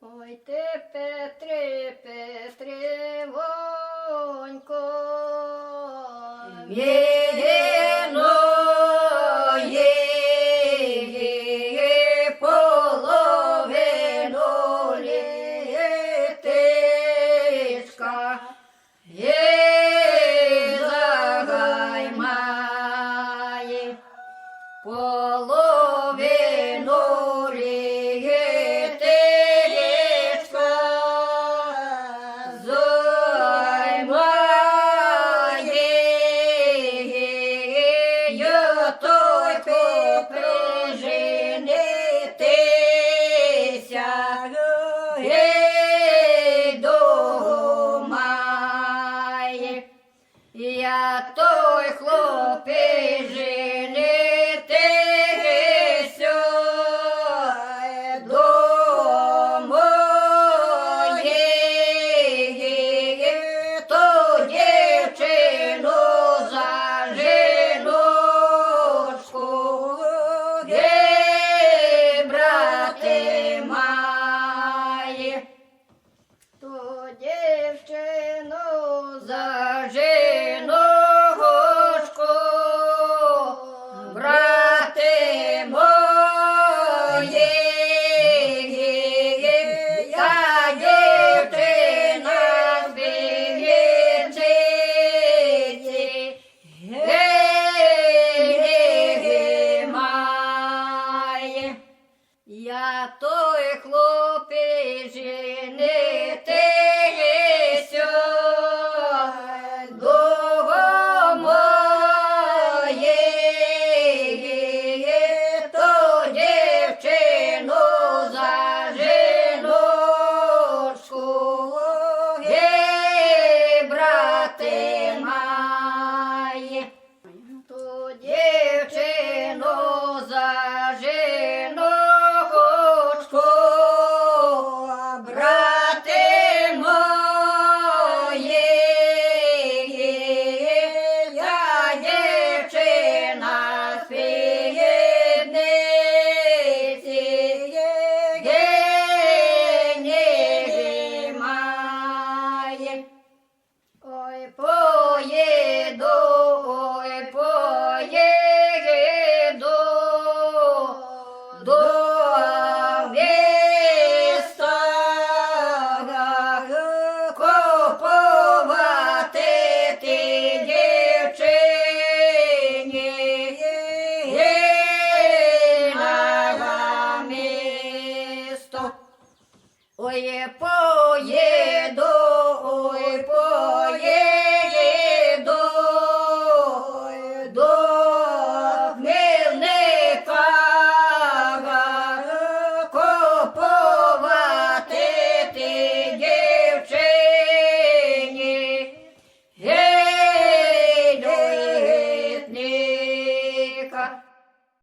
Ой ти, Петри, Петривонько, єдиної половину літичка, загаймає половину літичка, займає той поприженитися, думає, я той хлопець женитися, думає, то дівчину за жіночку, брати має, то дівчину за жіночку, брати мої, я дівчина з Вінниці, має, я той хлопець женитися, довго моє, то дівчину за жіночку, брати має, то дівчину за жіночку, брати мої, я дівчина з Вінниці, гені має. Ой, поїду, до міста купувати ті дівчині на місто. Ой, поїду,